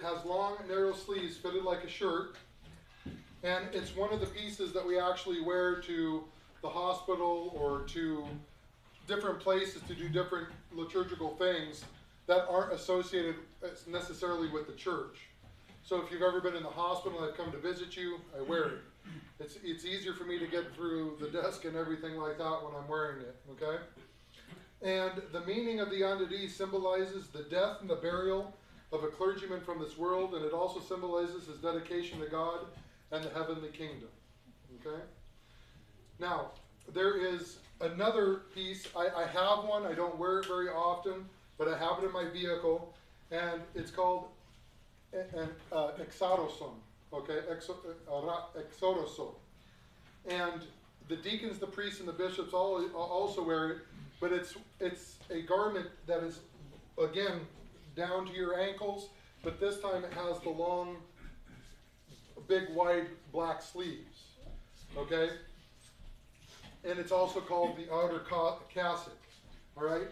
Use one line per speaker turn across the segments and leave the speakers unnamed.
has long, narrow sleeves fitted like a shirt, and it's one of the pieces that we actually wear to the hospital or to different places to do different liturgical things that aren't associated necessarily with the church. So if you've ever been in the hospital and I've come to visit you, I wear it. It's easier for me to get through the desk and everything like that when I'm wearing it, okay? And the meaning of the Andadi symbolizes the death and the burial of a clergyman from this world, and it also symbolizes his dedication to God and the heavenly kingdom, okay? Now, there is another piece. I have one. I don't wear it very often, but I have it in my vehicle, and it's called an exodoson, okay, exodoson. And the deacons, the priests, and the bishops all also wear it, but it's a garment that is, again, down to your ankles, but this time it has the long, big, wide black sleeves, okay? And it's also called the outer cassock, all right?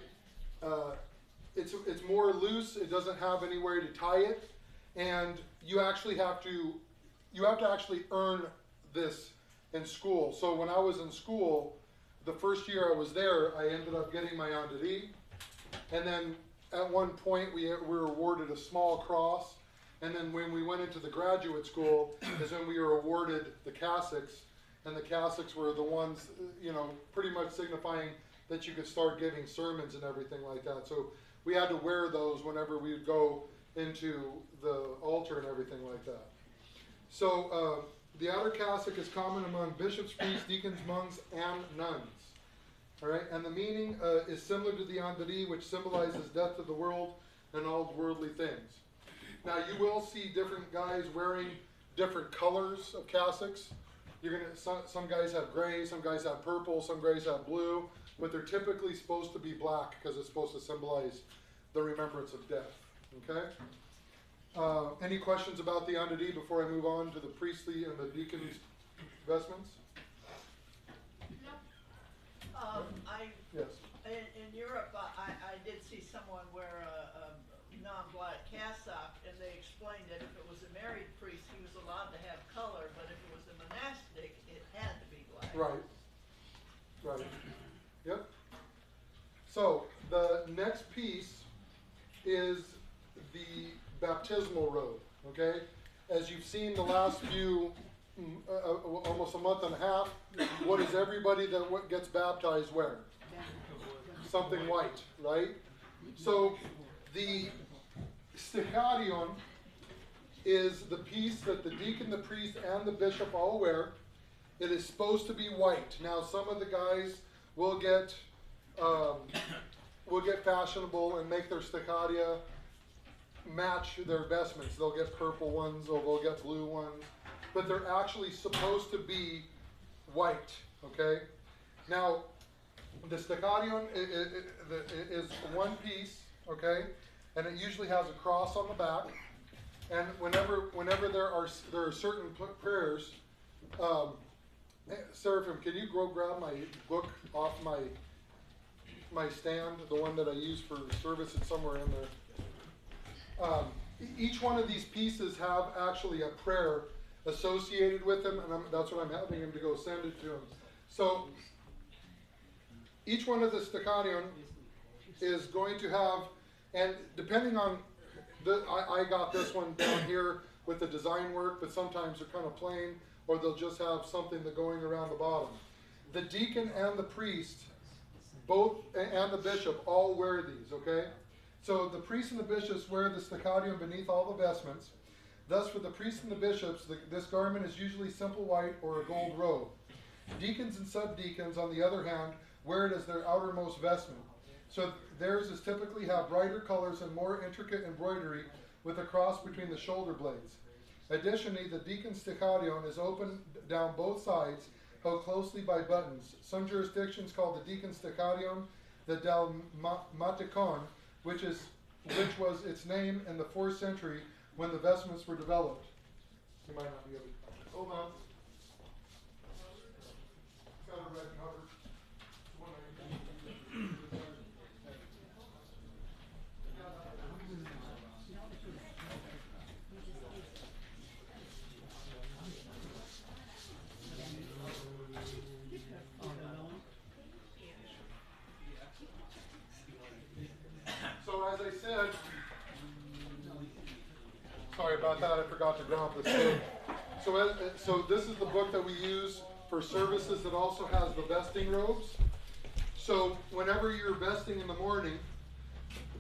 It's more loose. It doesn't have anywhere to tie it, and you actually have to actually earn this in school. So when I was in school, the first year I was there, I ended up getting my Andadi, and then at one point we were awarded a small cross, and then when we went into the graduate school is when we were awarded the cassocks, and the cassocks were the ones, you know, pretty much signifying that you could start giving sermons and everything like that. So we had to wear those whenever we would go into the altar and everything like that. So the outer cassock is common among bishops, priests, deacons, monks, and nuns. All right, and the meaning is similar to the Andadi, which symbolizes death to the world and all worldly things. Now you will see different guys wearing different colors of cassocks. You're gonna some guys have gray, some guys have purple, some guys have blue, but they're typically supposed to be black because it's supposed to symbolize the remembrance of death. Okay. Any questions about the Andadi before I move on to the priestly and the deacon's vestments? Yes.
In Europe, I did see someone wear a non-black cassock, and they explained that if it was a married priest, he was allowed to have color, but if it was a monastic, it had to be black.
Right. Right. Yep. So the next piece is the baptismal robe. Okay, as you've seen the last few, almost a month and a half, what does everybody that gets baptized wear? Something white, right? So the sticharion is the piece that the deacon, the priest, and the bishop all wear. It is supposed to be white. Now, some of the guys will get fashionable and make their sticharia match their vestments. They'll get purple ones or they'll get blue ones, but they're actually supposed to be white. Okay. Now, the sticharion is one piece. Okay, and it usually has a cross on the back. And whenever there are certain prayers, Seraphim, can you go grab my book off my stand, the one that I use for service? It's somewhere in there. Each one of these pieces have actually a prayer associated with them, and that's what I'm having him to go send it to him. So each one of the sticharion is going to have, and depending on, I got this one down here with the design work, but sometimes they're kind of plain, or they'll just have something that going around the bottom. The deacon and the priest, both, and the bishop, all wear these, okay? So the priests and the bishops wear the sticharion beneath all the vestments. Thus, for the priests and the bishops, this garment is usually simple white or a gold robe. Deacons and subdeacons, on the other hand, wear it as their outermost vestment. So theirs is typically have brighter colors and more intricate embroidery with a cross between the shoulder blades. Additionally, the deacon's sticharion is open down both sides, held closely by buttons. Some jurisdictions call the deacon's sticharion the dalmaticon, which was its name in the 4th century when the vestments were developed. You might not be able to. Hold on. Got a red cover. Sorry about that, I forgot to grab this book. So this is the book that we use for services. It also has the vesting robes. So whenever you're vesting in the morning,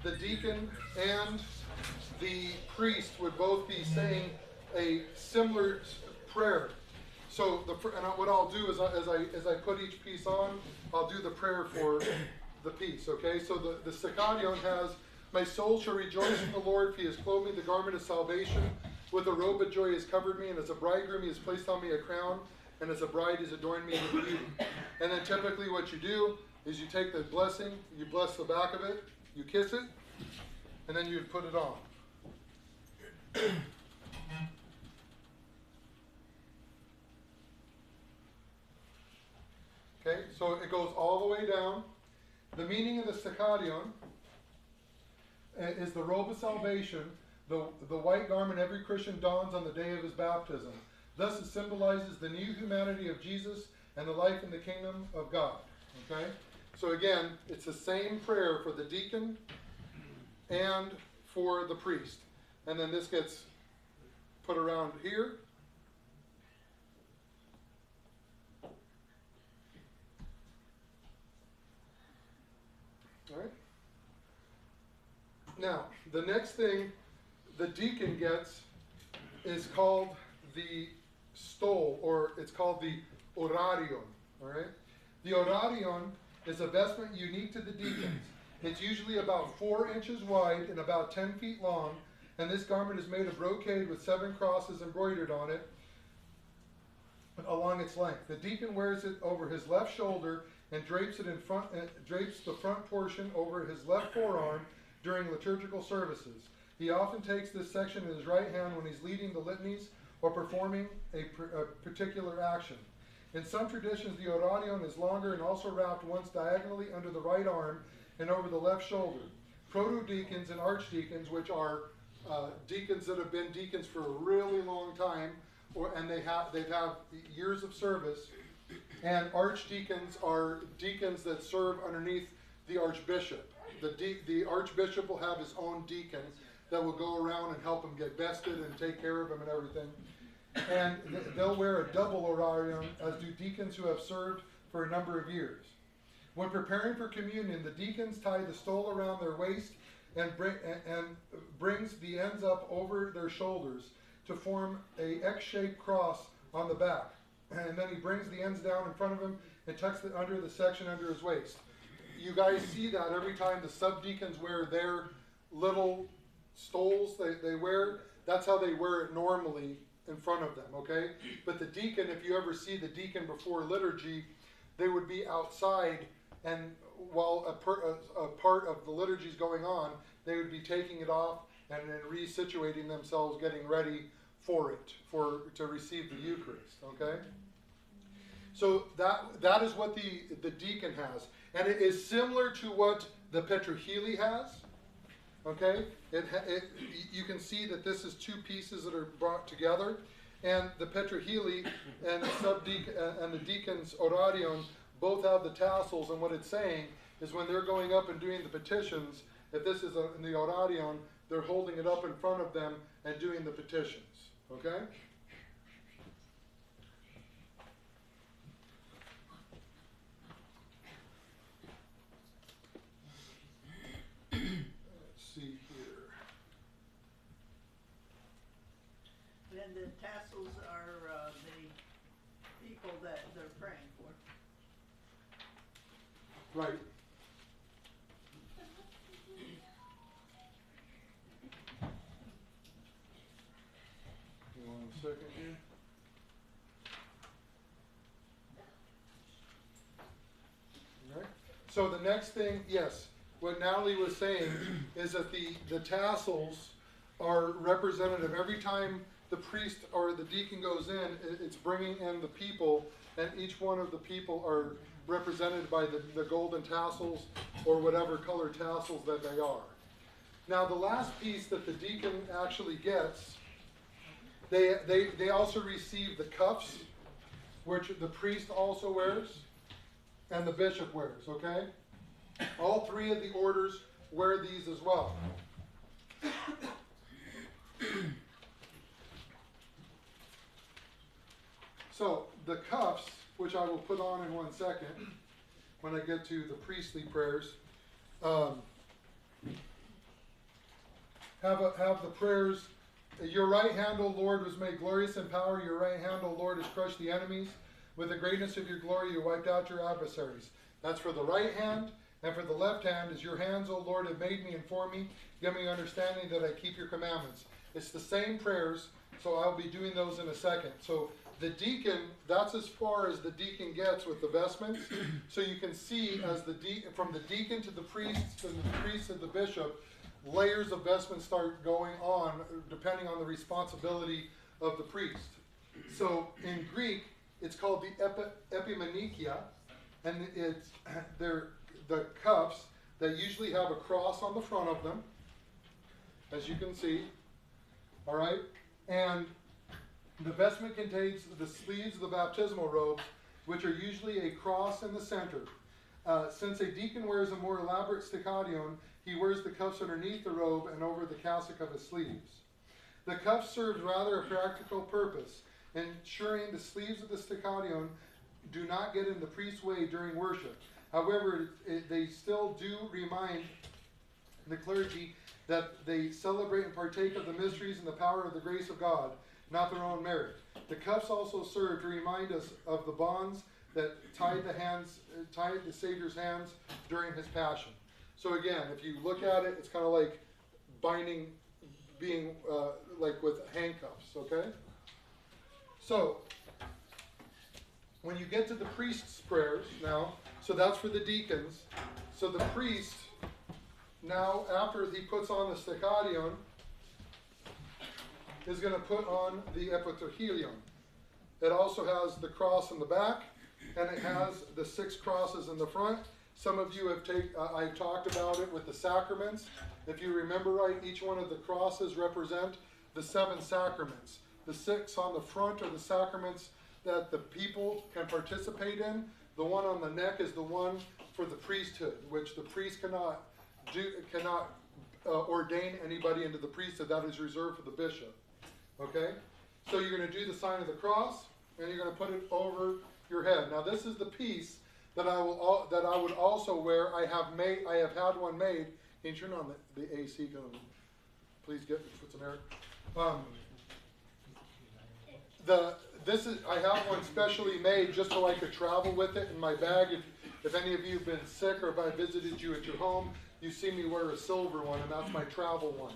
the deacon and the priest would both be saying a similar prayer. So what I'll do is as I put each piece on, I'll do the prayer for the piece. Okay. So the Saccadion has, "My soul shall rejoice in the Lord, for he has clothed me the garment of salvation. With a robe of joy he has covered me, and as a bridegroom he has placed on me a crown, and as a bride he has adorned me with beauty." And then typically what you do is you take the blessing, you bless the back of it, you kiss it, and then you put it on. Okay, so it goes all the way down. The meaning of the Saccadion is the robe of salvation, the white garment every Christian dons on the day of his baptism. Thus it symbolizes the new humanity of Jesus and the life in the kingdom of God. Okay? So again, it's the same prayer for the deacon and for the priest. And then this gets put around here. All right? Now, the next thing the deacon gets is called the stole, or it's called the orarion. All right? The orarion is a vestment unique to the deacons. It's usually about 4 inches wide and about 10 feet long, and this garment is made of brocade with 7 crosses embroidered on it along its length. The deacon wears it over his left shoulder and drapes the front portion over his left forearm during liturgical services. He often takes this section in his right hand when he's leading the litanies or performing a particular action. In some traditions, the orarion is longer and also wrapped once diagonally under the right arm and over the left shoulder. Proto-deacons and archdeacons, which are deacons that have been deacons for a really long time, and they've had years of service, and archdeacons are deacons that serve underneath the archbishop. The archbishop will have his own deacon that will go around and help him get vested and take care of him and everything. And they'll wear a double orarion, as do deacons who have served for a number of years. When preparing for communion, the deacons tie the stole around their waist and brings the ends up over their shoulders to form a X-shaped cross on the back. And then he brings the ends down in front of him and tucks it under the section under his waist. You guys see that every time the subdeacons wear their little stoles they wear. That's how they wear it normally in front of them, okay? But the deacon, if you ever see the deacon before liturgy, they would be outside, and while a part of the liturgy is going on, they would be taking it off and then resituating themselves, getting ready for it, to receive the Eucharist, okay? So that is what the deacon has. And it is similar to what the Petroheli has, okay? You can see that this is 2 pieces that are brought together. And the Petroheli and the deacon's orarion both have the tassels, and what it's saying is when they're going up and doing the petitions, if this is in the orarion, they're holding it up in front of them and doing the petitions, okay? Let's see here.
Then the tassels are the people that they're praying for.
Right. One second here. All right. So the next thing, yes, what Natalie was saying is that the tassels are representative. Every time the priest or the deacon goes in, it's bringing in the people, and each one of the people are represented by the golden tassels or whatever color tassels that they are. Now the last piece that the deacon actually gets, they also receive the cuffs, which the priest also wears and the bishop wears, okay? All 3 of the orders wear these as well. So the cuffs, which I will put on in 1 second when I get to the priestly prayers, have the prayers. Your right hand, O Lord, was made glorious in power. Your right hand, O Lord, has crushed the enemies. With the greatness of your glory, you wiped out your adversaries. That's for the right hand. And for the left hand is your hands, O Lord, have made me and formed me. Give me understanding that I keep your commandments. It's the same prayers, so I'll be doing those in a second. So the deacon, that's as far as the deacon gets with the vestments. So you can see as from the deacon to the priest, and the priest to the bishop, layers of vestments start going on depending on the responsibility of the priest. So in Greek, it's called the epimanikia, and they're the cuffs that usually have a cross on the front of them, as you can see. All right, and the vestment contains the sleeves of the baptismal robes, which are usually a cross in the center. Since a deacon wears a more elaborate stichadion, he wears the cuffs underneath the robe and over the cassock of his sleeves. The cuff serves rather a practical purpose, ensuring the sleeves of the stichadion do not get in the priest's way during worship. However, they still do remind the clergy that they celebrate and partake of the mysteries and the power of the grace of God, not their own merit. The cuffs also serve to remind us of the bonds that tied the Savior's hands during his passion. So again, if you look at it, it's kind of like binding, being like with handcuffs, okay? So, when you get to the priest's prayers now, so that's for the deacons. So the priest, now after he puts on the stichadion, is going to put on the epitachilion. It also has the cross in the back, and it has the 6 crosses in the front. Some of you have I've talked about it with the sacraments. If you remember right, each one of the crosses represent the 7 sacraments. The 6 on the front are the sacraments that the people can participate in. The one on the neck is the one for the priesthood, which the priest cannot ordain anybody into the priesthood. That is reserved for the bishop. Okay? So you're going to do the sign of the cross, and you're going to put it over your head. Now this is the piece that I would also wear. I have had one made. Can you turn on the AC? Please put some air. I have one specially made just so I could travel with it in my bag. If any of you have been sick or if I visited you at your home, you see me wear a silver one, and that's my travel one.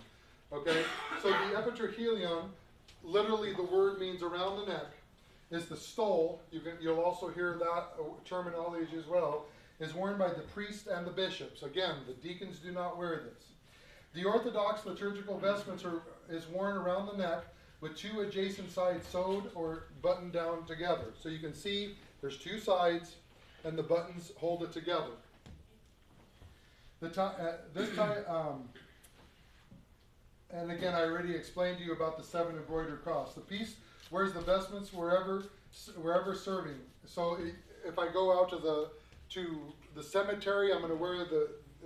Okay? So the epitachilion, literally the word means around the neck, is the stole. You'll also hear that terminology as well, is worn by the priest and the bishops. Again, the deacons do not wear this. The Orthodox liturgical vestments is worn around the neck with 2 adjacent sides sewed or buttoned down together. So you can see there's 2 sides and the buttons hold it together. And again, I already explained to you about the 7 embroidered cross. The priest wears the vestments wherever serving. So if I go out to the cemetery, I'm going to wear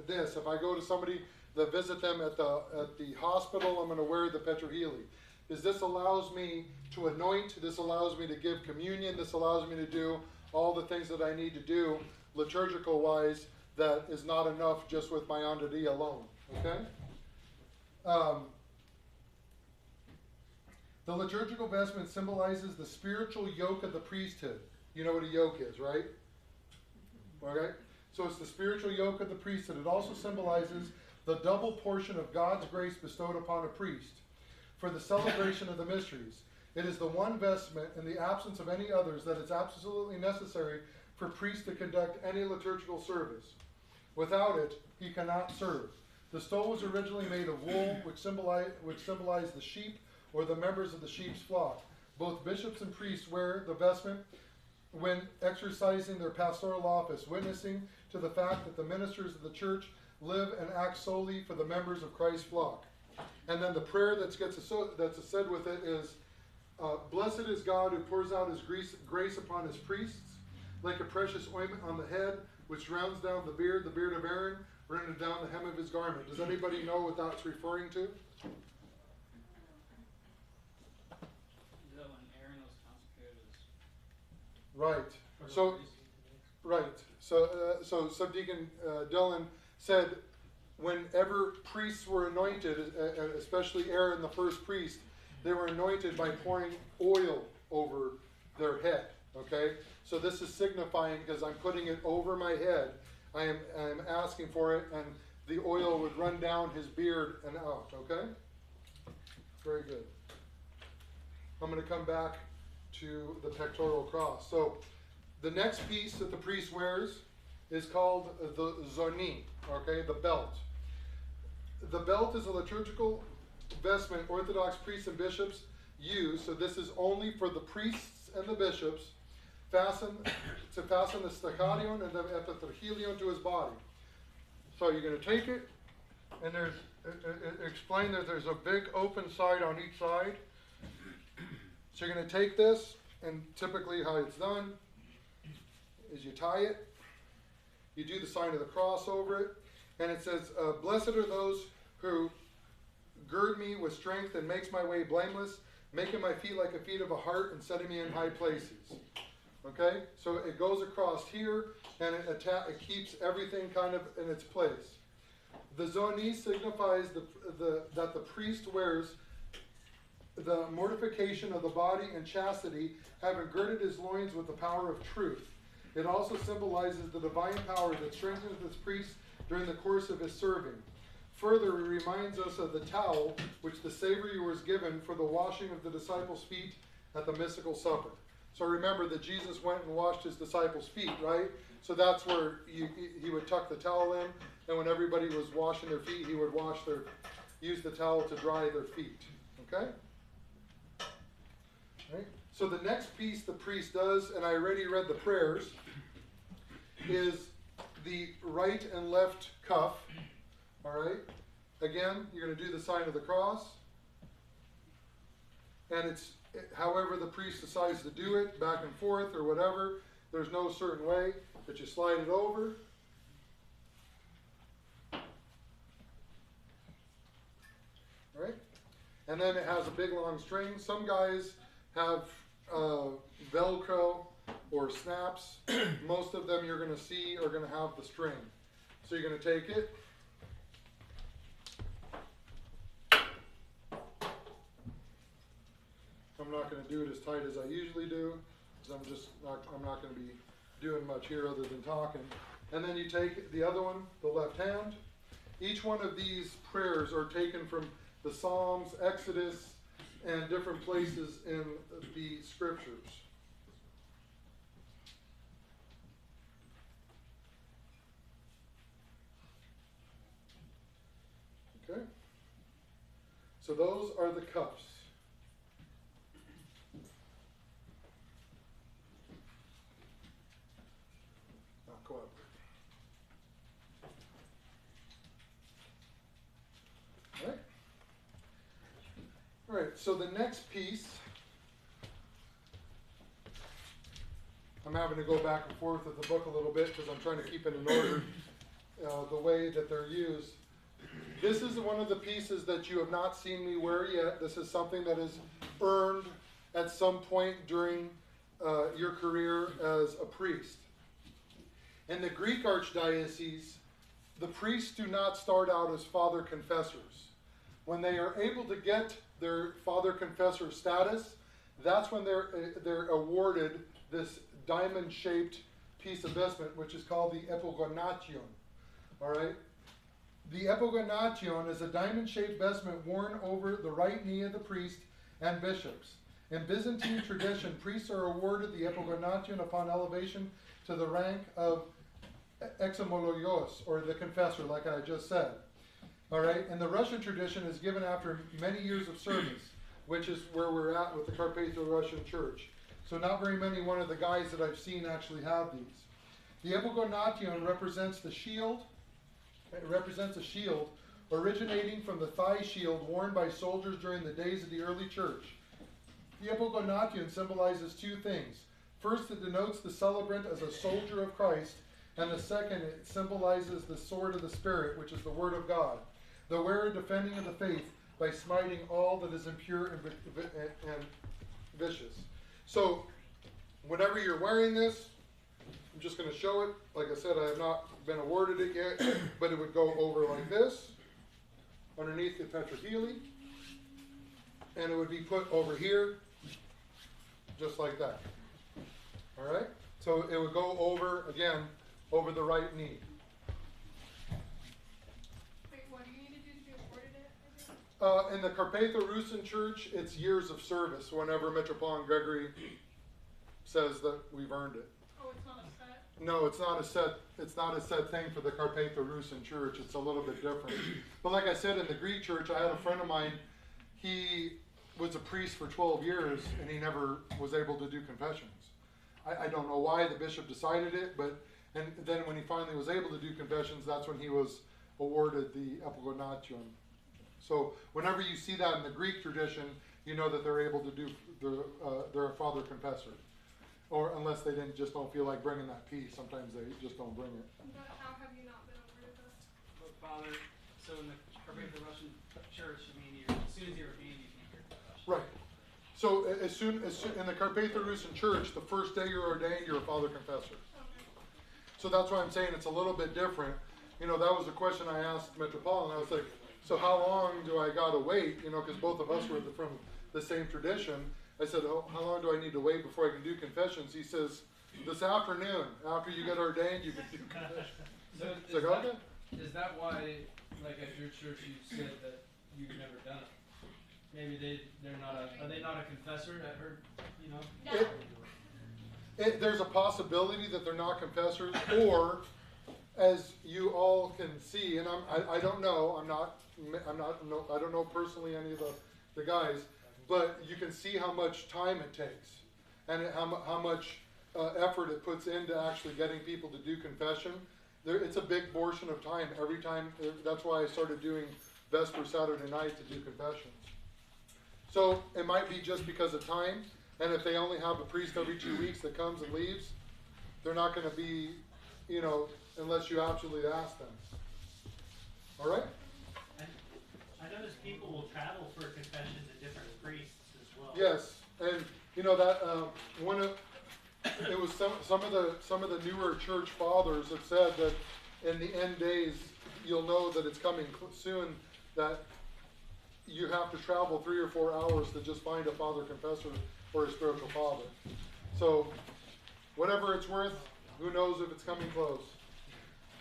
this. If I go to somebody to visit them at the hospital, I'm going to wear the petroheli. This allows me to anoint, this allows me to give communion, this allows me to do all the things that I need to do liturgical wise. That is not enough just with my andadi alone. Okay? The liturgical vestment symbolizes the spiritual yoke of the priesthood. You know what a yoke is, right? Okay? So it's the spiritual yoke of the priesthood. It also symbolizes the double portion of God's grace bestowed upon a priest for the celebration of the mysteries. It is the one vestment in the absence of any others that is absolutely necessary for priests to conduct any liturgical service. Without it, he cannot serve. The stole was originally made of wool, which symbolized the sheep or the members of the sheep's flock. Both bishops and priests wear the vestment when exercising their pastoral office, witnessing to the fact that the ministers of the church live and act solely for the members of Christ's flock. And then the prayer that's said with it is, blessed is God who pours out his grace upon his priests, like a precious ointment on the head, which rounds down the beard of Aaron, running down the hem of his garment. Does anybody know what that's referring to?
Is that when Aaron was consecrated as
Right. So, right. So Subdeacon Dylan said, whenever priests were anointed, especially Aaron, the first priest, they were anointed by pouring oil over their head. Okay. So this is signifying, because I'm putting it over my head, I am asking for it, and the oil would run down his beard and out. Okay. Very good. I'm going to come back to the pectoral cross. So the next piece that the priest wears is called the zoni, okay, the belt. The belt is a liturgical vestment Orthodox priests and bishops use, so this is only for the priests and the bishops, to fasten the stacharion and the epitharchilion to his body. So you're going to take it, and explain that there's a big open side on each side. So you're going to take this, and typically how it's done is you tie it, you do the sign of the cross over it, and it says, blessed are those who gird me with strength and makes my way blameless, making my feet like the feet of a hart and setting me in high places. Okay, so it goes across here, and it keeps everything kind of in its place. The zoni signifies that the priest wears the mortification of the body and chastity, having girded his loins with the power of truth. It also symbolizes the divine power that strengthens this priest during the course of his serving. Further, it reminds us of the towel which the Savior was given for the washing of the disciples' feet at the mystical supper. So remember that Jesus went and washed his disciples' feet, right? So that's where he would tuck the towel in, and when everybody was washing their feet, he would use the towel to dry their feet. Okay? Right? So the next piece the priest does, and I already read the prayers, is the right and left cuff. All right? Again, you're going to do the sign of the cross. And it's however the priest decides to do it, back and forth or whatever. There's no certain way, but you slide it over. Right? And then it has a big long string. Some guys have Velcro or snaps. Most of them you're going to see are going to have the string. So you're going to take it. I'm not going to do it as tight as I usually do, because I'm not going to be doing much here other than talking. And then you take the other one, the left hand. Each one of these prayers are taken from the Psalms, Exodus, and different places in the scriptures. Okay? So those are the cuffs. Not cooperative. All right? All right, so the next piece, I'm having to go back and forth with the book a little bit because I'm trying to keep it in order the way that they're used. This is one of the pieces that you have not seen me wear yet. This is something that is earned at some point during your career as a priest. In the Greek archdiocese, the priests do not start out as father confessors. When they are able to get their father confessor status, that's when they're awarded this diamond-shaped piece of vestment, which is called the epigonation. All right? The epigonation is a diamond-shaped vestment worn over the right knee of the priest and bishops. In Byzantine tradition, priests are awarded the epigonation upon elevation to the rank of exomologios, or the confessor, like I just said. All right, and the Russian tradition is given after many years of service, which is where we're at with the Carpatho-Russian Church. So not very many one of the guys that I've seen actually have these. The epigonation represents the shield. It represents a shield originating from the thigh shield worn by soldiers during the days of the early church. The epigonation symbolizes two things. First, it denotes the celebrant as a soldier of Christ, and the second, it symbolizes the sword of the Spirit, which is the Word of God. The wearer defending of the faith by smiting all that is impure and vicious. So, whenever you're wearing this, I'm just going to show it. Like I said, I have not been awarded it yet, but it would go over like this, underneath the tetraheli, and it would be put over here, just like that. All right? So it would go over, again, over the right knee.
Wait, what do you need to do to be awarded it again?
In the Carpatho-Rusin Church, it's years of service whenever Metropolitan Gregory says that we've earned it.
Oh, it's not a set?
No, it's not a set thing for the Carpatho-Rusin Church. It's a little bit different. But like I said, in the Greek church, I had a friend of mine, he was a priest for 12 years and he never was able to do confessions. I don't know why the bishop decided it, but and then when he finally was able to do confessions, that's when he was awarded the epigonatium. So whenever you see that in the Greek tradition, you know that they're able to do they're a father confessor. Or unless they just don't feel like bringing that piece, sometimes they just don't bring it.
But how have you not been awarded this?
But Father, so in the Carpatho-Russian church, I mean, as soon as you're ordained, you can hear confession.
Right. So as soon in the Carpatho-Rusin Church, the first day you're ordained, you're a father confessor.
Okay.
So that's why I'm saying it's a little bit different. You know, that was the question I asked Metropolitan. I was like, so how long do I gotta wait? You know, because both of us were from the same tradition. I said, oh, how long do I need to wait before I can do confessions? He says, this afternoon, after you get ordained, you can do confessions.
So
It's like, okay.
is that why, like at your church, you said that you've never done it? Maybe are they not a confessor? I heard, you know.
There's a possibility that they're not confessors, or as you all can see, and I don't know, I don't know personally any of the guys, but you can see how much time it takes, and how much effort it puts into actually getting people to do confession. It's a big portion of time every time. That's why I started doing Vesper Saturday night to do confessions. So it might be just because of time, and if they only have a priest every 2 weeks that comes and leaves, they're not going to be, you know, unless you absolutely ask them. All right?
I noticed people will travel for confession to different priests as well.
Yes, and you know that it was some of the newer church fathers have said that in the end days you'll know that it's coming soon that you have to travel 3 or 4 hours to just find a father confessor or a spiritual father. So whatever it's worth, who knows if it's coming close.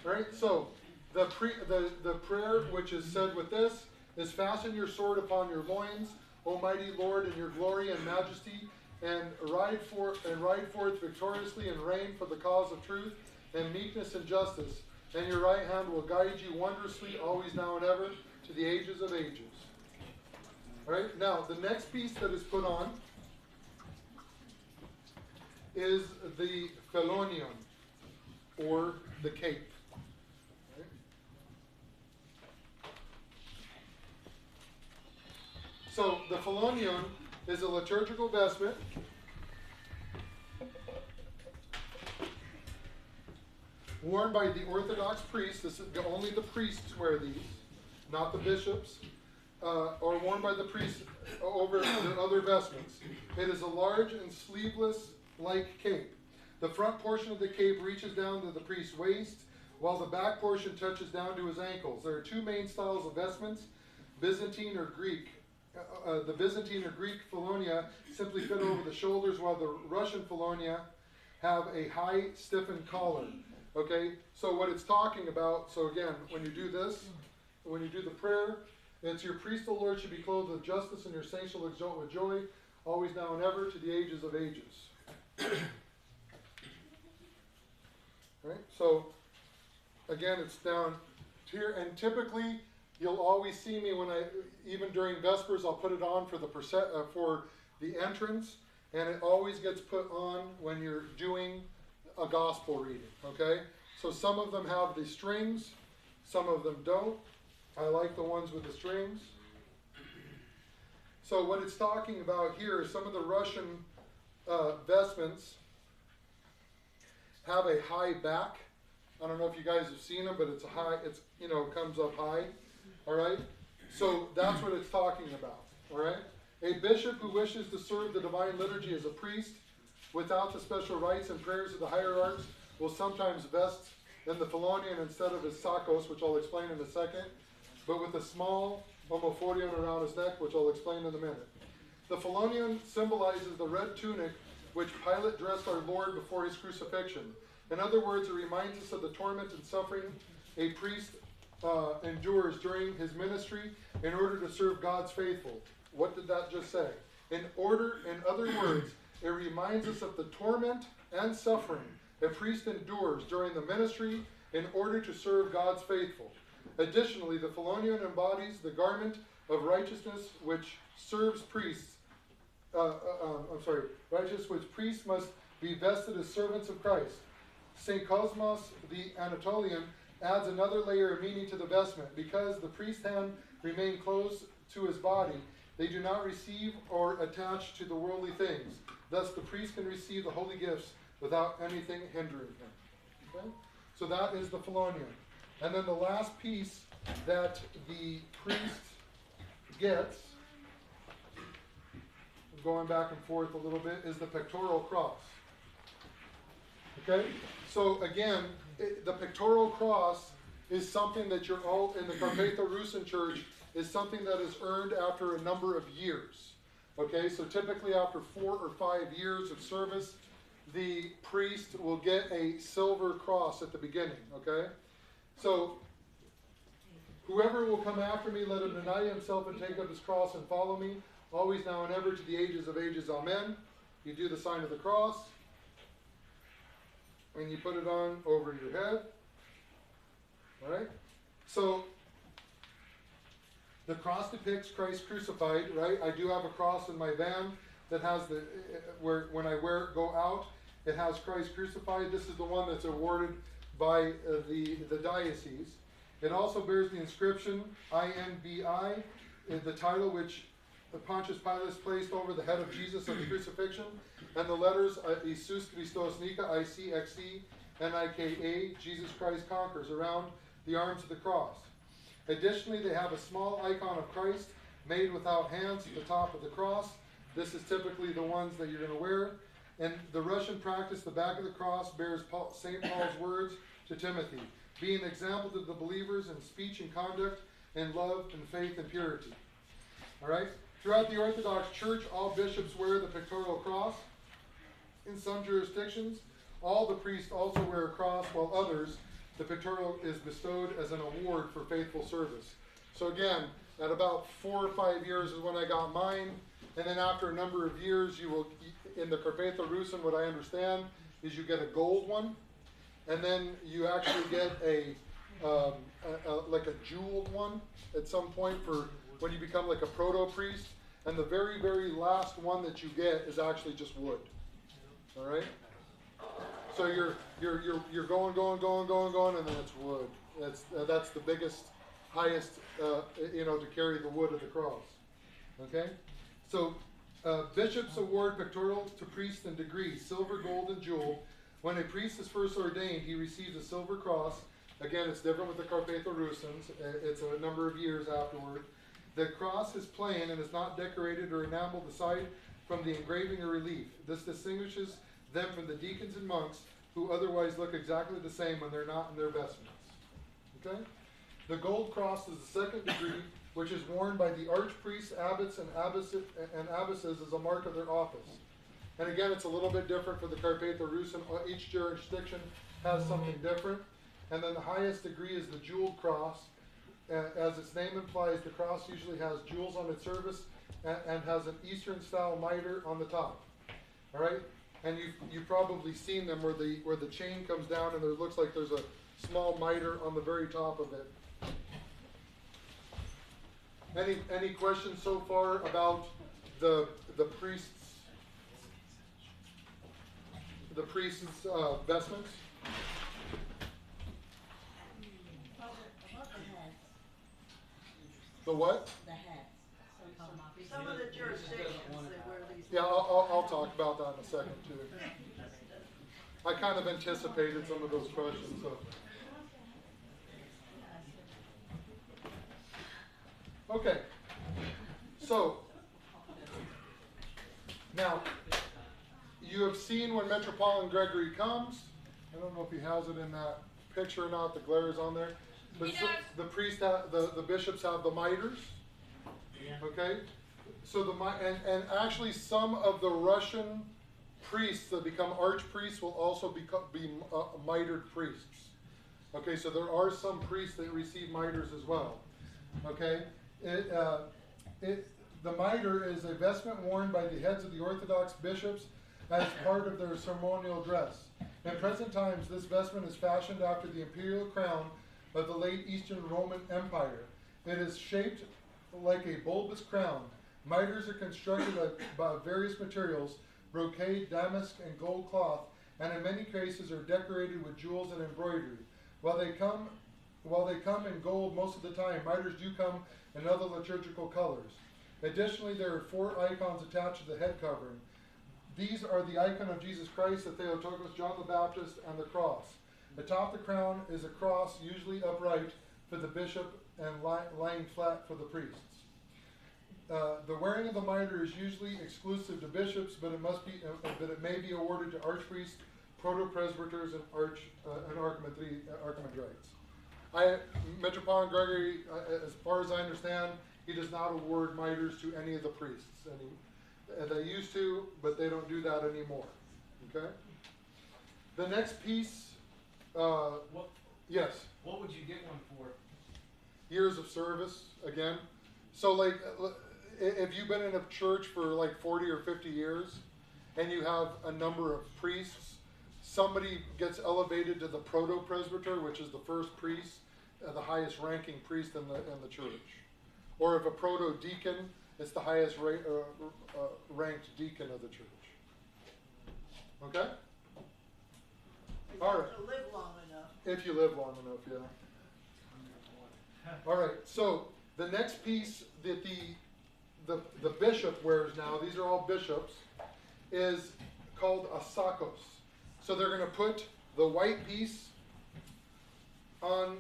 All right, so the prayer which is said with this is, fasten your sword upon your loins, O mighty Lord, in your glory and majesty, and ride forth victoriously and reign for the cause of truth and meekness and justice. And your right hand will guide you wondrously, always, now, and ever, to the ages of ages. All right, now the next piece that is put on is the phelonion, or the cape. Right? So the phelonion is a liturgical vestment worn by the Orthodox priests. This is only the priests wear these, not the bishops, or worn by the priests over their other vestments. It is a large and sleeveless-like cape. The front portion of the cape reaches down to the priest's waist, while the back portion touches down to his ankles. There are two main styles of vestments, Byzantine or Greek. The Byzantine or Greek phellonia simply fit over the shoulders, while the Russian phellonia have a high stiffened collar. Okay, so what it's talking about, so again, when you do this, when you do the prayer, it's your priest, O Lord, should be clothed with justice, and your saints shall exult with joy, always, now, and ever, to the ages of ages. Right, so again, it's down here, and typically you'll always see me when even during Vespers, I'll put it on for the entrance, and it always gets put on when you're doing a gospel reading, okay? So some of them have the strings, some of them don't. I like the ones with the strings. So what it's talking about here is some of the Russian vestments have a high back. I don't know if you guys have seen them, but it's comes up high. All right? So that's what it's talking about. All right? A bishop who wishes to serve the divine liturgy as a priest without the special rites and prayers of the hierarchs, will sometimes vest in the phelonion instead of his sakos, which I'll explain in a second, but with a small homophorion around his neck, which I'll explain in a minute. The phelonion symbolizes the red tunic which Pilate dressed our Lord before his crucifixion. In other words, it reminds us of the torment and suffering a priest endures during his ministry in order to serve God's faithful. What did that just say? In other words, it reminds us of the torment and suffering a priest endures during the ministry in order to serve God's faithful. Additionally, the phelonion embodies the garment of righteousness which serves priests. Which priests must be vested as servants of Christ. St. Cosmas the Anatolian adds another layer of meaning to the vestment. Because the priest's hand remain close to his body, they do not receive or attach to the worldly things. Thus, the priest can receive the holy gifts without anything hindering him. Okay? So that is the phelonion. And then the last piece that the priest gets, going back and forth a little bit, is the pectoral cross. Okay? So again, the pectoral cross is something that you're all, in the Carpatho-Rusin Church, is something that is earned after a number of years. Okay? So typically after 4 or 5 years of service, the priest will get a silver cross at the beginning. Okay? So, whoever will come after me, let him deny himself and take up his cross and follow me, always now and ever to the ages of ages. Amen. You do the sign of the cross, and you put it on over your head. All right? So, the cross depicts Christ crucified, right? I do have a cross in my van that has where when I go out, it has Christ crucified. This is the one that's awarded by the diocese. It also bears the inscription INBI, the title which Pontius Pilate placed over the head of Jesus at the crucifixion, and the letters Isus Christos Nika, ICXC, NIKA, Jesus Christ conquers, around the arms of the cross. Additionally, they have a small icon of Christ made without hands at the top of the cross. This is typically the ones that you're going to wear. In the Russian practice, the back of the cross bears St. Paul's words to Timothy: be an example to the believers in speech and conduct, in love and faith and purity. All right? Throughout the Orthodox Church, all bishops wear the pectoral cross. In some jurisdictions, all the priests also wear a cross, while others, the pectoral is bestowed as an award for faithful service. So again, at about 4 or 5 years is when I got mine, and then after a number of years, you will, in the Carpatho-Rusin, what I understand is you get a gold one, and then you actually get like a jeweled one at some point for when you become like a proto-priest, and the very, very last one that you get is actually just wood. All right? So you're going, and then it's wood. That's the biggest, highest, to carry the wood of the cross. Okay? So bishops award pectoral to priests in degrees: silver, gold, and jewel. When a priest is first ordained, he receives a silver cross. Again, it's different with the Carpatho-Rusins. It's a number of years afterward. The cross is plain and is not decorated or enameled aside from the engraving or relief. This distinguishes them from the deacons and monks, who otherwise look exactly the same when they're not in their vestments. Okay? The gold cross is the second degree, which is worn by the archpriests, abbots, and abbesses as a mark of their office. And again, it's a little bit different for the Carpatho-Rusin. Each jurisdiction has something different. And then the highest degree is the jeweled cross. As its name implies, the cross usually has jewels on its surface and has an Eastern-style mitre on the top. All right? And you've probably seen them where the chain comes down and it looks like there's a small mitre on the very top of it. Any questions so far about the priest's vestments?
About the hats.
The what?
The hats.
Some of the jurisdictions, they wear these.
Yeah, I'll talk about that in a second too. I kind of anticipated some of those questions. So. Okay. So now you have seen when Metropolitan Gregory comes. I don't know if he has it in that picture or not. The glare is on there. But
He does.
the priest, the bishops have the mitres.
Yeah.
Okay, so and actually some of the Russian priests that become archpriests will also be mitred priests. Okay, so there are some priests that receive mitres as well. Okay, the mitre is a vestment worn by the heads of the Orthodox bishops as part of their ceremonial dress. In present times, this vestment is fashioned after the imperial crown of the late Eastern Roman Empire. It is shaped like a bulbous crown. Mitres are constructed by various materials, brocade, damask, and gold cloth, and in many cases are decorated with jewels and embroidery. While they come in gold most of the time, mitres do come in other liturgical colors. Additionally, there are 4 icons attached to the head covering. These are the icon of Jesus Christ, the Theotokos, John the Baptist, and the cross. Atop the crown is a cross, usually upright for the bishop and lying flat for the priests. The wearing of the mitre is usually exclusive to bishops, but it may be awarded to archpriests, proto-presbyters, and archimandrites. Metropolitan Gregory, as far as I understand, he does not award mitres to any of the priests. They used to, but they don't do that anymore. Okay. The next piece.
What?
Yes.
What would you get one for?
Years of service again. So like, if you've been in a church for like 40 or 50 years, and you have a number of priests, somebody gets elevated to the proto-presbyter, which is the first priest, the highest ranking priest in the church. Or if a proto-deacon, it's the highest ranked deacon of the church. Okay?
If
All
you
right.
have to live long enough.
If you live long enough, yeah. All right, so the next piece that the bishop wears now, these are all bishops, is called a sakos. So they're going to put the white piece on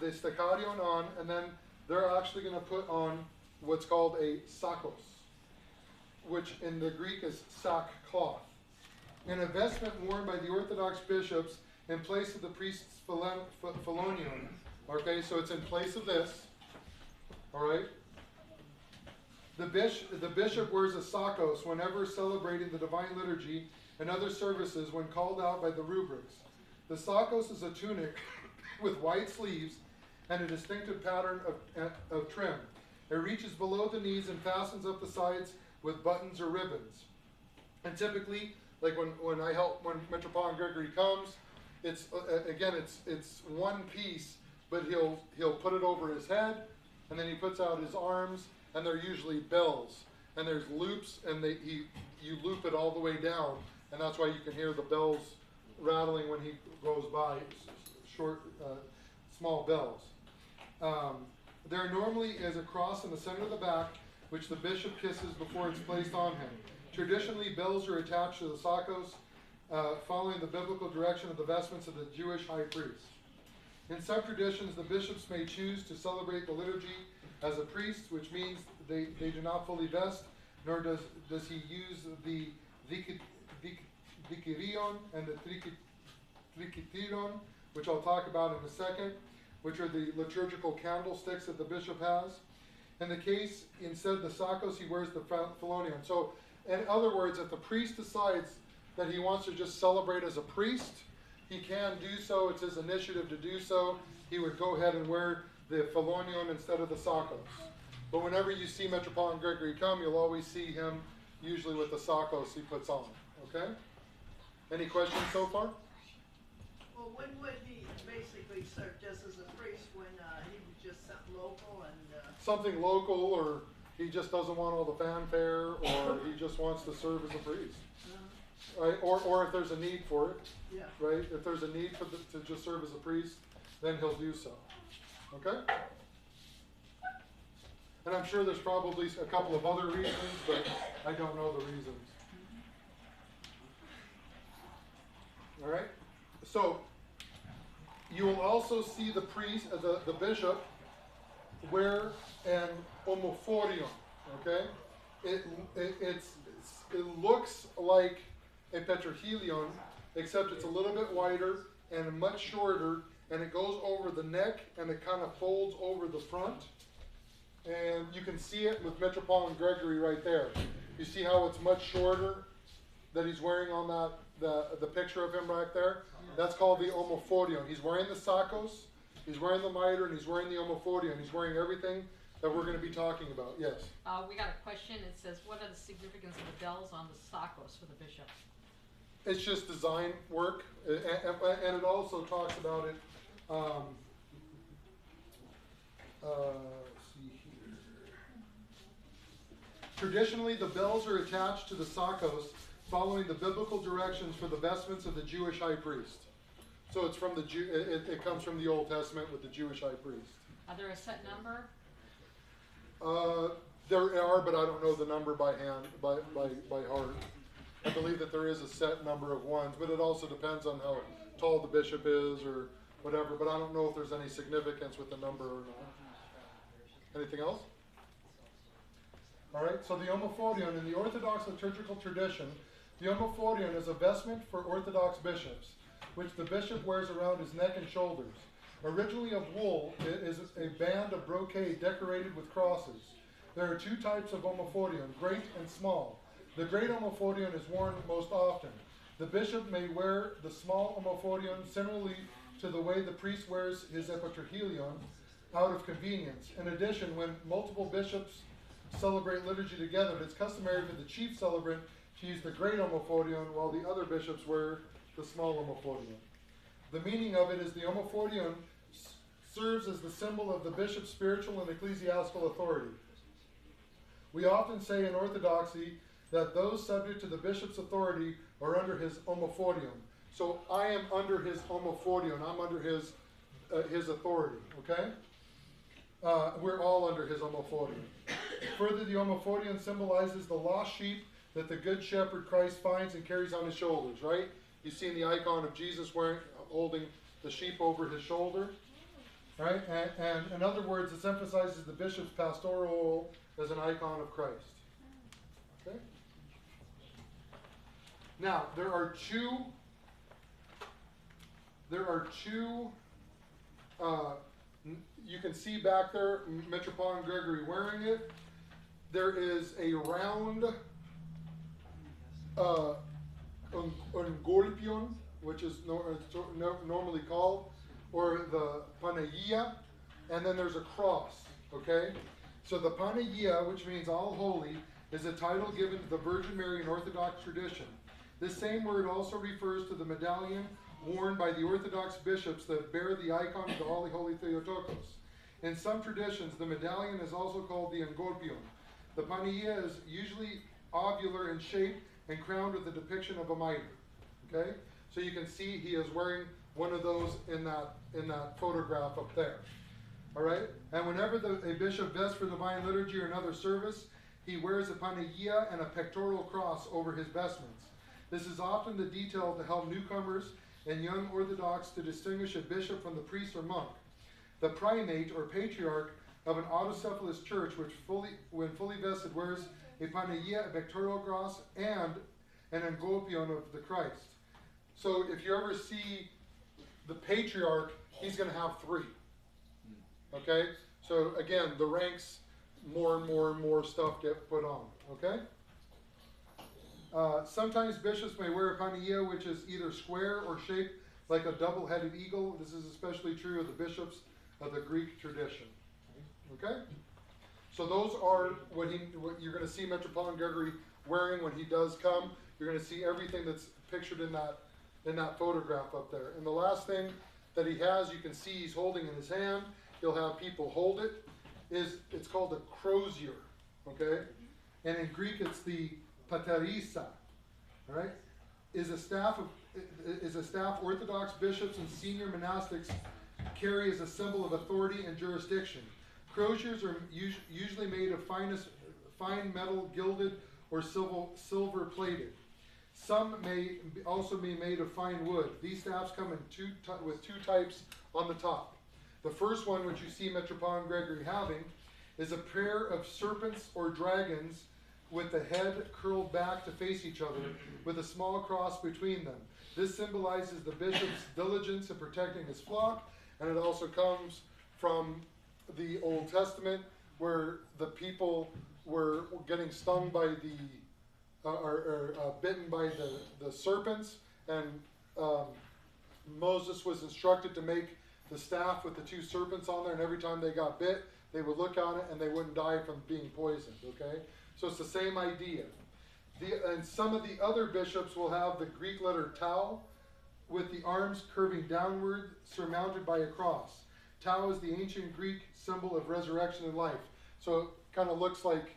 the staccato on, and then they're actually going to put on what's called a sakos, which in the Greek is sackcloth, and a vestment worn by the Orthodox bishops in place of the priest's phalonion. Okay, so it's in place of this. All right. The bishop wears a sakos whenever celebrating the divine liturgy and other services when called out by the rubrics. The sakos is a tunic with wide sleeves and a distinctive pattern of trim. It reaches below the knees and fastens up the sides with buttons or ribbons. And typically, like when Metropolitan Gregory comes, it's it's one piece, but he'll put it over his head, and then he puts out his arms, and they're usually bells, and there's loops, and you loop it all the way down, and that's why you can hear the bells rattling when he goes by, short, small bells. There normally is a cross in the center of the back, which the bishop kisses before it's placed on him. Traditionally, bells are attached to the sakos, following the biblical direction of the vestments of the Jewish high priest. In some traditions, the bishops may choose to celebrate the liturgy as a priest, which means they do not fully vest, nor does he use the dikirion and the trikitiron, which I'll talk about in a second, which are the liturgical candlesticks that the bishop has. In the case, instead of the sakos, he wears the phalonion. So, in other words, if the priest decides that he wants to just celebrate as a priest, he can do so. It's his initiative to do so. He would go ahead and wear the phalonion instead of the sakos. But whenever you see Metropolitan Gregory come, you'll always see him usually with the sakos he puts on. Okay? Any questions so far?
Well, when would he basically serve just as a priest when he was just something local and?
Something local, or he just doesn't want all the fanfare, or he just wants to serve as a priest. Right? Or if there's a need for it.
Yeah.
Right? If there's a need to just serve as a priest, then he'll do so. Okay? And I'm sure there's probably a couple of other reasons, but I don't know the reasons. All right? So, you will also see the priest, the bishop, wear an homophorion. Okay? It looks like a petrohelion, except it's a little bit wider and much shorter, and it goes over the neck and it kind of folds over the front. And you can see it with Metropolitan Gregory right there. You see how it's much shorter that he's wearing on that the picture of him right there? That's called the omophodion. He's wearing the sakos, he's wearing the mitre, and he's wearing the omophodion. He's wearing everything that we're going to be talking about. Yes?
We got a question. It says, what are the significance of the bells on the sakos for the bishop?
It's just design work, and it also talks about it. Let's see here. Traditionally, the bells are attached to the sakos following the biblical directions for the vestments of the Jewish high priest. So it's from the it comes from the Old Testament with the Jewish high priest.
Are there a set number?
There are, but I don't know the number by hand, by heart. I believe that there is a set number of ones, but it also depends on how tall the bishop is or whatever, but I don't know if there's any significance with the number or not. Anything else? All right, so the omophodion, in the Orthodox liturgical tradition, the omophodion is a vestment for Orthodox bishops, which the bishop wears around his neck and shoulders. Originally of wool, it is a band of brocade decorated with crosses. There are two types of omophodion, great and small. The great omophodion is worn most often. The bishop may wear the small omophodion similarly to the way the priest wears his epitrachelion out of convenience. In addition, when multiple bishops celebrate liturgy together, it's customary for the chief celebrant to use the great omophodion while the other bishops wear the small omophodion. The meaning of it is the omophodion serves as the symbol of the bishop's spiritual and ecclesiastical authority. We often say in Orthodoxy that those subject to the bishop's authority are under his omophodion. So I am under his omophodion. I'm under his authority. Okay? We're all under his omophodion. Further, the omophodion symbolizes the lost sheep that the good shepherd Christ finds and carries on his shoulders. Right? You've seen the icon of Jesus holding the sheep over his shoulder. Right? And in other words, this emphasizes the bishop's pastoral role as an icon of Christ. Okay? Now, there are two you can see back there, Metropolitan Gregory wearing it. There is a round ungolpion, which is normally called, or the panagia, and then there's a cross, okay? So the panagia, which means all holy, is a title given to the Virgin Mary in Orthodox tradition. This same word also refers to the medallion worn by the Orthodox bishops that bear the icon of the Holy Theotokos. In some traditions, the medallion is also called the engolpion. The panagia is usually ovular in shape and crowned with a depiction of a mitre. Okay? So you can see he is wearing one of those in that photograph up there. All right? And whenever a bishop vests for divine liturgy or another service, he wears a panagia and a pectoral cross over his vestments. This is often the detail to help newcomers and young Orthodox to distinguish a bishop from the priest or monk. The primate or patriarch of an autocephalous church, when fully vested, wears a panagia, a pectoral cross, and an engolpion of the Christ. So if you ever see the patriarch, he's going to have three. Okay? So again, the ranks, more and more stuff get put on. Okay? Sometimes bishops may wear a panagia, which is either square or shaped like a double-headed eagle. This is especially true of the bishops of the Greek tradition. Okay? So those are what you're going to see Metropolitan Gregory wearing when he does come. You're going to see everything that's pictured in that photograph up there. And the last thing that he has, you can see he's holding in his hand. He'll have people hold it. It's called a crozier. Okay? And in Greek, it's the paterissa. All right? Is a staff Orthodox bishops and senior monastics carry as a symbol of authority and jurisdiction. Croziers are usually made of fine metal, gilded, or silver plated. Some may also be made of fine wood. These staffs come in with two types on the top. The first one, which you see Metropolitan Gregory having, is a pair of serpents or dragons with the head curled back to face each other, with a small cross between them. This symbolizes the bishop's diligence in protecting his flock, and it also comes from the Old Testament, where the people were getting stung by bitten by the serpents, and Moses was instructed to make the staff with the two serpents on there, and every time they got bit, they would look on it and they wouldn't die from being poisoned, okay? So it's the same idea. And some of the other bishops will have the Greek letter tau with the arms curving downward, surmounted by a cross. Tau is the ancient Greek symbol of resurrection and life. So it kind of looks like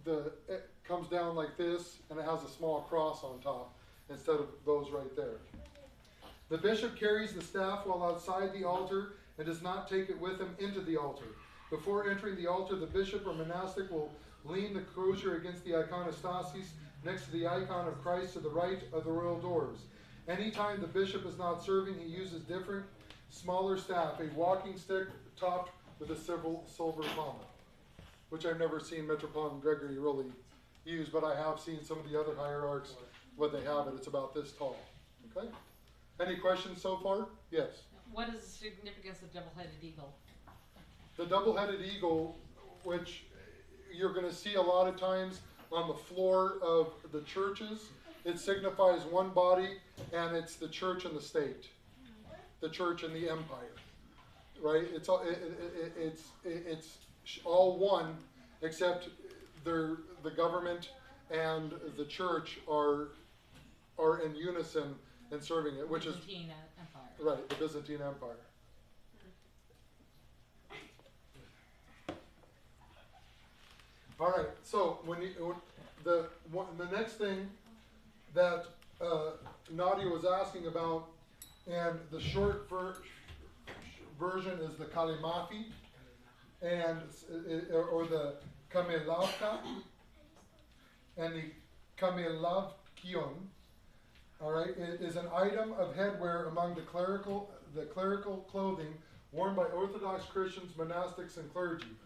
it comes down like this, and it has a small cross on top instead of those right there. The bishop carries the staff while outside the altar and does not take it with him into the altar. Before entering the altar, the bishop or monastic will lean the crozier against the iconostasis next to the icon of Christ to the right of the royal doors. Anytime the bishop is not serving, he uses different, smaller staff, a walking stick topped with a silver pommel, which I've never seen Metropolitan Gregory really use, but I have seen some of the other hierarchs, what they have it. It's about this tall. Okay? Any questions so far? Yes.
What is the significance of double-headed eagle?
The double-headed eagle, which you're going to see a lot of times on the floor of the churches, it signifies one body, and it's the church and the state, the church and the empire, right? It's all one, except the government and the church are in unison in serving it, which is
Byzantine Empire.
right, the Byzantine Empire. All right, so the next thing that Nadia was asking about, and the short version is the Kalimafi, and or the Kamelavka, and the Kamelavkion. All right, it is an item of headwear among the clerical clothing worn by Orthodox Christians, monastics, and clergy.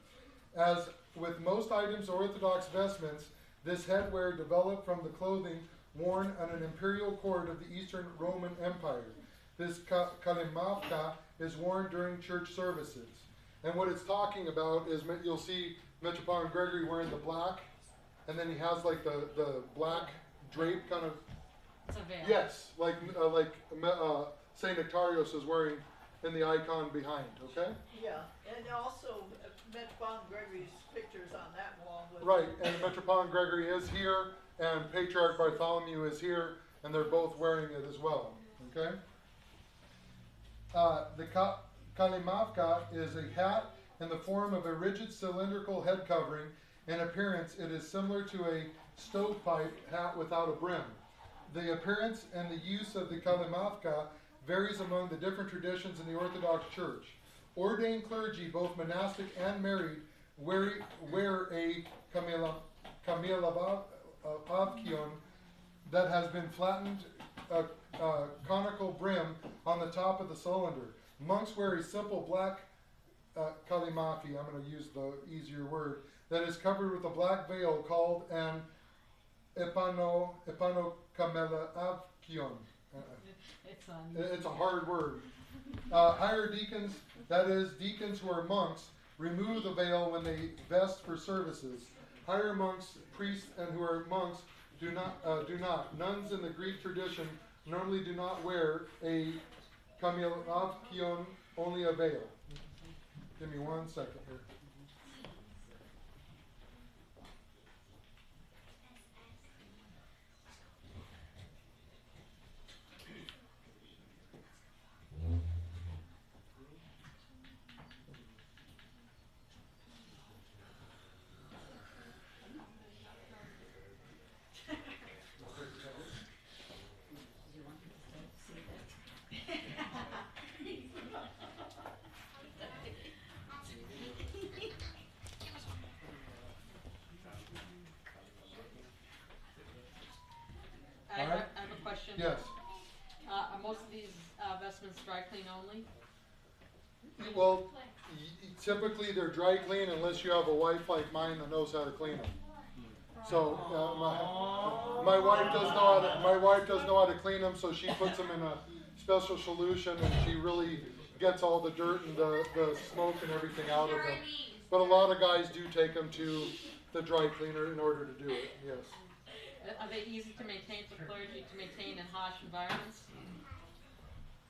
As with most items of Orthodox vestments, this headwear developed from the clothing worn on an imperial court of the Eastern Roman Empire. This kalimavka is worn during church services. And what it's talking about is, you'll see Metropolitan Gregory wearing the black, and then he has like the black drape kind of.
It's a veil.
Yes, like Saint Nectarios is wearing in the icon behind. Okay.
Yeah, and also Metropolitan Gregory's pictures on that wall.
Right, and Metropolitan Gregory is here, and Patriarch Bartholomew is here, and they're both wearing it as well. Okay. The kalimavka is a hat in the form of a rigid cylindrical head covering. In appearance, it is similar to a stovepipe hat without a brim. The appearance and the use of the kalimavka varies among the different traditions in the Orthodox Church. Ordained clergy, both monastic and married, wear a kamilavkion that has been flattened, conical brim on the top of the cylinder. Monks wear a simple black kalimafi, I'm going to use the easier word, that is covered with a black veil called an epanokamelavkion. It's a hard word. Higher deacons, that is, deacons who are monks, remove the veil when they vest for services. Higher monks, priests, and who are monks do not. Nuns in the Greek tradition normally do not wear a kamilavkion, only a veil. Give me 1 second here.
I have a question.
Yes.
Are most of these vestments dry clean only?
Well, typically they're dry clean unless you have a wife like mine that knows how to clean them. So my wife does know how to clean them, so she puts them in a special solution, and she really gets all the dirt and the smoke and everything out of them. But a lot of guys do take them to the dry cleaner in order to do it. Yes.
Are they easy to maintain for clergy to maintain in harsh environments?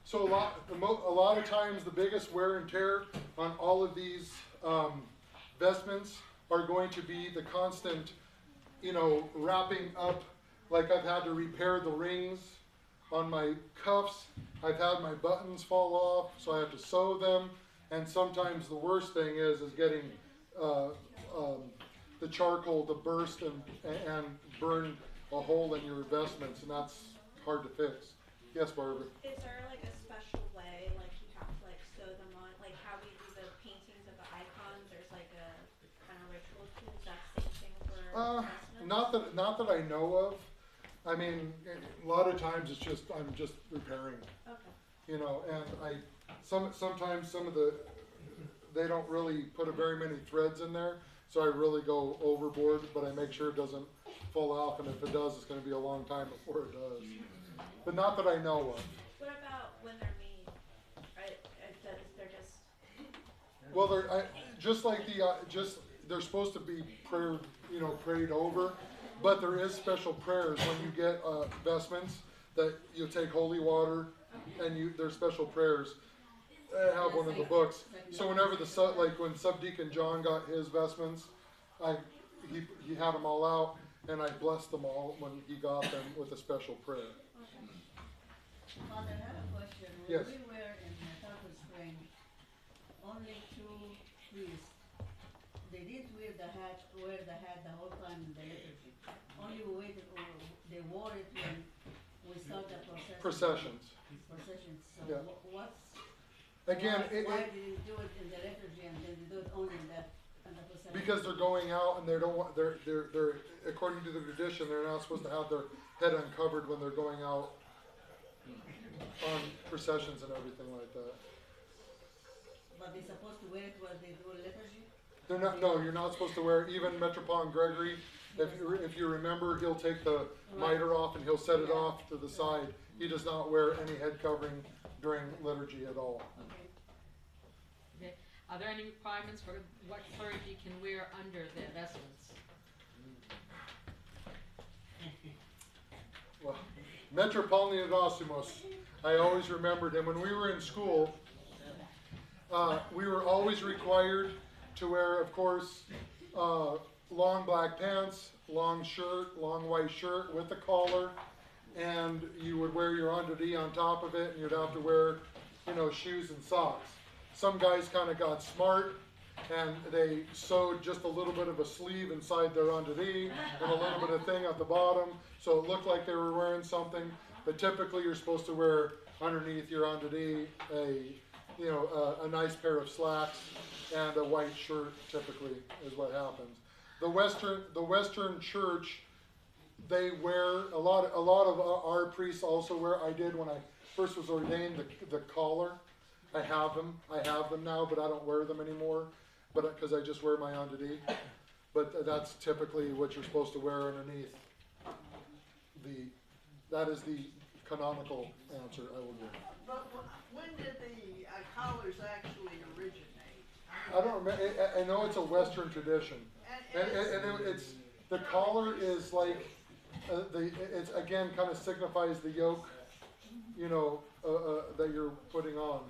So a lot of times the biggest wear and tear on all of these vestments are going to be the constant, wrapping up. Like I've had to repair the rings on my cuffs. I've had my buttons fall off, so I have to sew them. And sometimes the worst thing is getting the charcoal to burst and burn a hole in your vestments, and that's hard to fix. Yes, Barbara?
Is there like a special way, like you have to like sew them on, like how we do the paintings of the icons? There's like a kind of ritual to do that same thing for vestments?
Not that I know of. I mean, a lot of times it's just I'm just repairing.
Okay.
And sometimes they don't really put very many threads in there, so I really go overboard, but I make sure it doesn't fall off, and if it does, it's going to be a long time before it does. But not that I know of.
What about when they're made? They're just.
Well, they're just like they're supposed to be prayed over, but there is special prayers when you get vestments that you take holy water, and there's special prayers. I have one of the books. So whenever when Subdeacon John got his vestments, he had them all out, and I blessed them all when he got them with a special prayer.
Father, I have a question. When
Yes.
we were in Taco Spring, only 2 priests, they didn't wear the hat the whole time in the liturgy. Only they wore it when we start the procession. Processions. So
Yeah.
why
Again,
did you do it in the liturgy and then you do it only in the procession?
because they're going out and they don't want they're according to the tradition they're not supposed to have their head uncovered when they're going out on processions and everything like that.
But they're supposed to wear it when they do liturgy?
They're not. No, you're not supposed to wear it. Even Metropolitan Gregory, if you remember, he'll take the mitre off and he'll set it off to the side. He does not wear any head covering during liturgy at all.
Okay. Are there any requirements for what clergy can wear under their vestments?
Well, Metropolitan Erasmus, I always remembered him. When we were in school, we were always required to wear, of course, long black pants, long shirt, long white shirt with a collar, and you would wear your underdee on top of it, and you'd have to wear, shoes and socks. Some guys kind of got smart, and they sewed just a little bit of a sleeve inside their underdee and a little bit of thing at the bottom, so it looked like they were wearing something. But typically, you're supposed to wear underneath your underdee a nice pair of slacks and a white shirt. Typically, is what happens. The Western Church, they wear a lot of our priests also wear. I did when I first was ordained the collar. I have them now, but I don't wear them anymore. But because I just wear my underdee. But that's typically what you're supposed to wear underneath. That is the canonical answer I will give.
But when did the collars actually originate?
I don't remember. I know it's a Western tradition, and it's the collar is like it's again kind of signifies the yoke, that you're putting on.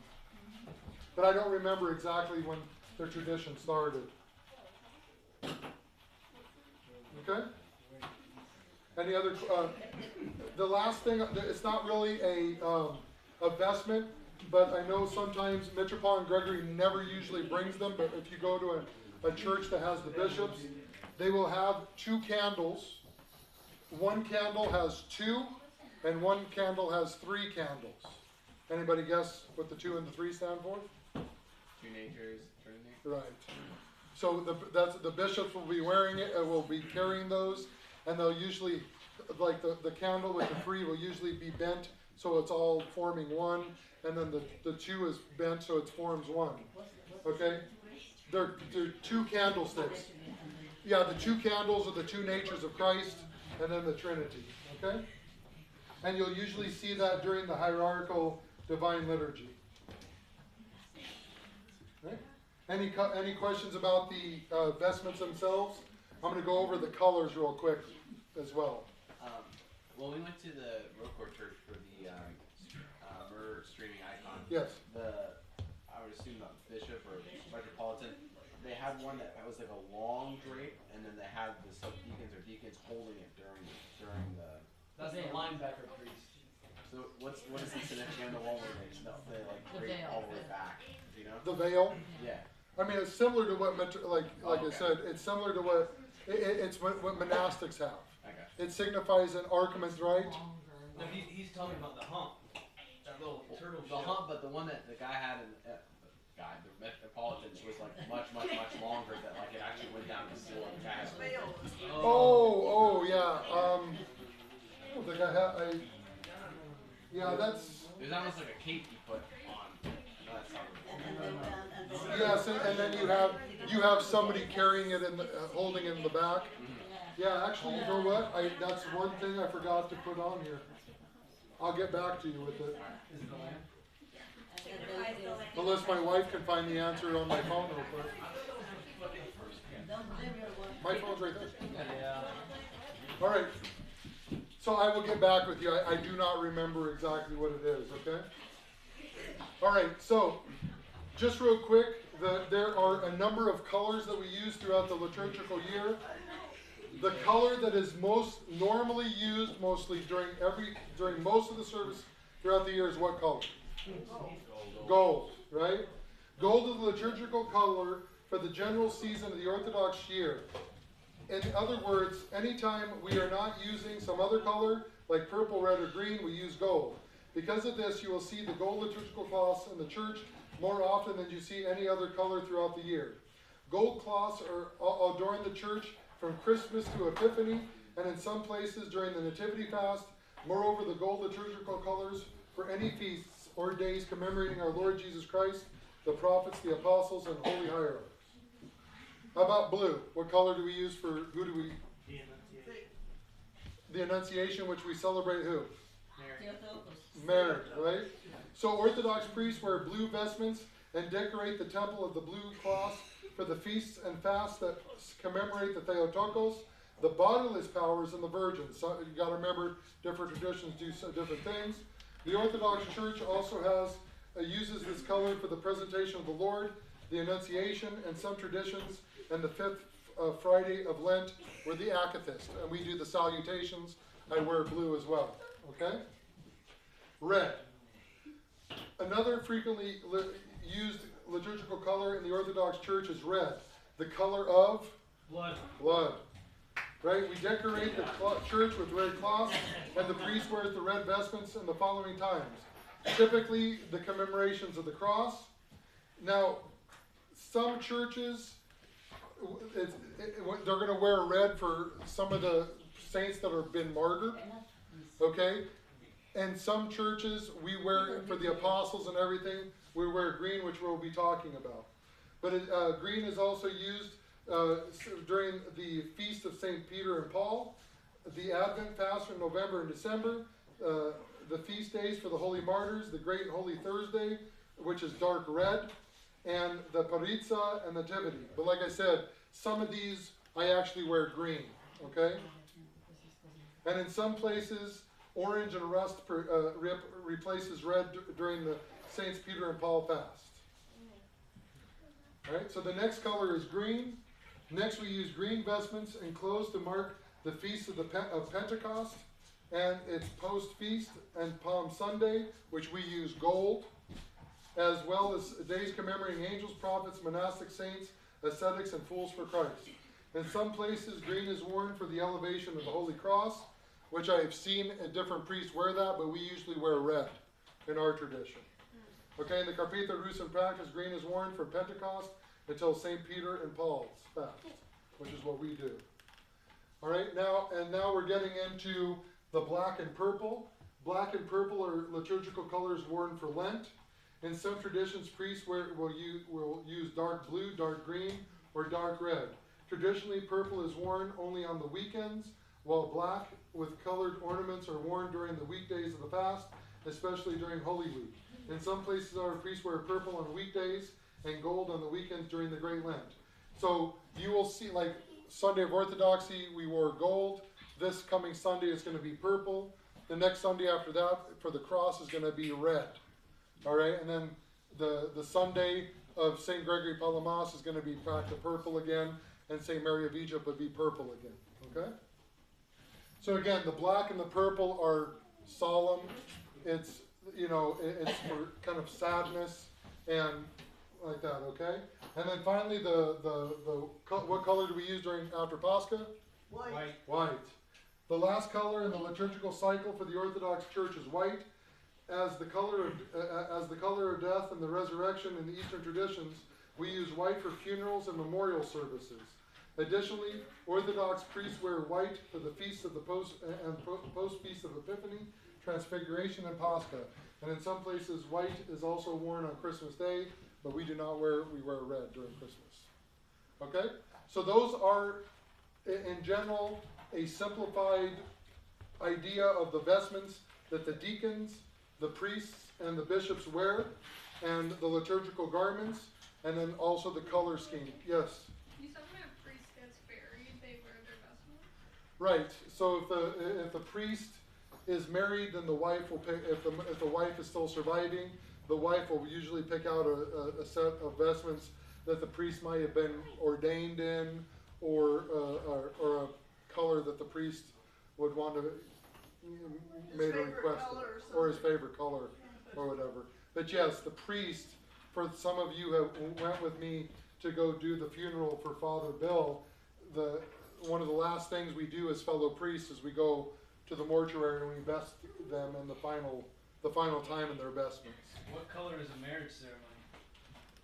But I don't remember exactly when the tradition started. Okay. Any other? The last thing, it's not really a vestment, but I know sometimes Metropolitan Gregory never usually brings them, but if you go to a church that has the bishops, they will have 2 candles. One candle has 2, and one candle has 3 candles. Anybody guess what the 2 and the 3 stand for?
2 natures, Trinity.
Right. So the bishops will be wearing it, and will be carrying those, and they'll usually, like the candle with the 3 will usually be bent, so it's all forming one, and then the 2 is bent, so it forms one. Okay? They're 2 candlesticks. Yeah, the two candles are the two natures of Christ, and then the Trinity, okay? And you'll usually see that during the hierarchical divine liturgy. Okay? Any questions about the vestments themselves? I'm going to go over the colors real quick as well.
Well, we went to the Rocourt Church for the myrrh streaming icon.
Yes.
I would assume the bishop or metropolitan, they had one that was like a long drape, and then they had the subdeacons or deacons holding it during the.
That's the linebacker priest.
So what is the significance on the wall where they like
The
drape
veil.
all the way back? Do you know?
The veil.
Yeah.
I mean, it's similar to what, I
Okay.
said, it's similar to what, it's what monastics have.
Okay.
It signifies an archiment rite.
No, he's talking about the hump. That little turtle
The
shell.
hump, but the one that the guy had in the metropolitan was like much longer. That like it actually went down to the floor. The guy had
Veil.
Oh, yeah. I think yeah, that's.
It was almost like a cape you put on. No, that's not
And then,
Yes, and then you have somebody carrying it in the, holding it in the back. Yeah, actually, you know what? That's one thing I forgot to put on here. I'll get back to you with it.
Is it the lamp?
Unless my wife can find the answer on my phone real quick. My phone's right there.
Yeah.
All right. So I will get back with you. I do not remember exactly what it is, okay? All right, so just real quick, there are a number of colors that we use throughout the liturgical year. The color that is most normally used mostly during most of the service throughout the year is what color? Gold, right? Gold is the liturgical color for the general season of the Orthodox year. In other words, anytime we are not using some other color, like purple, red, or green, we use gold. Because of this, you will see the gold liturgical cloths in the church more often than you see any other color throughout the year. Gold cloths are adorn the church from Christmas to Epiphany, and in some places during the Nativity fast. Moreover, the gold liturgical colors for any feasts or days commemorating our Lord Jesus Christ, the prophets, the apostles, and holy hierarchs. How about blue? What color do we use for, who do we? The Annunciation, which we celebrate who? Mary, right? So Orthodox priests wear blue vestments and decorate the temple of the blue cloths for the feasts and fasts that commemorate the Theotokos, the bodiless powers, and the virgins. So you got to remember, different traditions do different things. The Orthodox Church also uses this color for the presentation of the Lord, the Annunciation, and some traditions, and the fifth Friday of Lent, we're the Akathist, and we do the salutations. I wear blue as well, okay? Red. Another frequently used liturgical color in the Orthodox Church is red, the color of blood. Right? We decorate the church with red cloths, and the priest wears the red vestments in the following times. Typically, the commemorations of the cross. Now, some churches, they're going to wear red for some of the saints that have been martyred. Okay? And some churches, we wear, for the apostles and everything, we wear green, which we'll be talking about. But green is also used during the Feast of St. Peter and Paul, the Advent fast in November and December, the feast days for the Holy Martyrs, the Great and Holy Thursday, which is dark red, and the Paritza and the Nativity. But like I said, some of these I actually wear green, okay? And in some places, orange and rust replaces red during the Saints Peter and Paul fast. All right, so the next color is green. Next, we use green vestments and clothes to mark the feast of Pentecost and its post-feast and Palm Sunday, which we use gold, as well as days commemorating angels, prophets, monastic saints, ascetics, and fools for Christ. In some places, green is worn for the elevation of the Holy Cross, which I have seen different priests wear that, but we usually wear red in our tradition. Okay, in the Carpatha Rusan practice, green is worn for Pentecost until St. Peter and Paul's fast, which is what we do. All right, now we're getting into the black and purple. Black and purple are liturgical colors worn for Lent. In some traditions, priests will use dark blue, dark green, or dark red. Traditionally, purple is worn only on the weekends, while black with colored ornaments are worn during the weekdays of the fast, especially during Holy Week. In some places, our priests wear purple on weekdays and gold on the weekends during the Great Lent. So you will see, like Sunday of Orthodoxy, we wore gold. This coming Sunday is going to be purple. The next Sunday after that, for the cross, is going to be red. All right, and then the Sunday of St. Gregory Palamas is going to be back to purple again, and St. Mary of Egypt would be purple again. Okay? So again, the black and the purple are solemn. It's, it's for kind of sadness and like that, okay? And then finally, what color do we use after Pascha?
White.
White. The last color in the liturgical cycle for the Orthodox Church is white. As the color of death and the resurrection in the Eastern traditions, we use white for funerals and memorial services. Additionally, Orthodox priests wear white for the feasts of the post-feast of Epiphany, Transfiguration, and Pascha. And in some places, white is also worn on Christmas Day, but we wear red during Christmas. Okay? So those are, in general, a simplified idea of the vestments that the deacons, the priests, and the bishops wear, and the liturgical garments, and then also the color scheme. Yes?
You said when a priest gets buried, they wear their vestments?
Right. So if the priest is married, then the wife will pick. If the wife is still surviving, the wife will usually pick out a set of vestments that the priest might have been ordained in, or a color that the priest would want to made a request, or his favorite color, or whatever. But yes, the priest. For some of you who went with me to go do the funeral for Father Bill, one of the last things we do as fellow priests is we go to the mortuary and we vest them in the final time in their vestments.
What color is a marriage ceremony?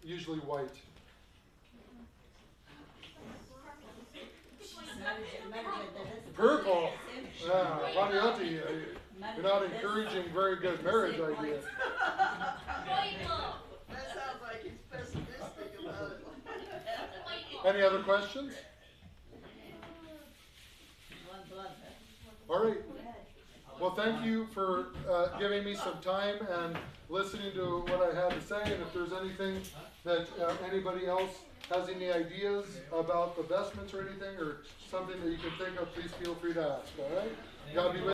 Usually white. Purple. Yeah, Vaniotti, you're not encouraging very good marriage ideas.
That sounds like he's pessimistic about it.
Any other questions? All right. Well, thank you for giving me some time and listening to what I had to say. And if there's anything that anybody else has any ideas about the vestments or anything, or something that you can think of, please feel free to ask. All right? God be with you.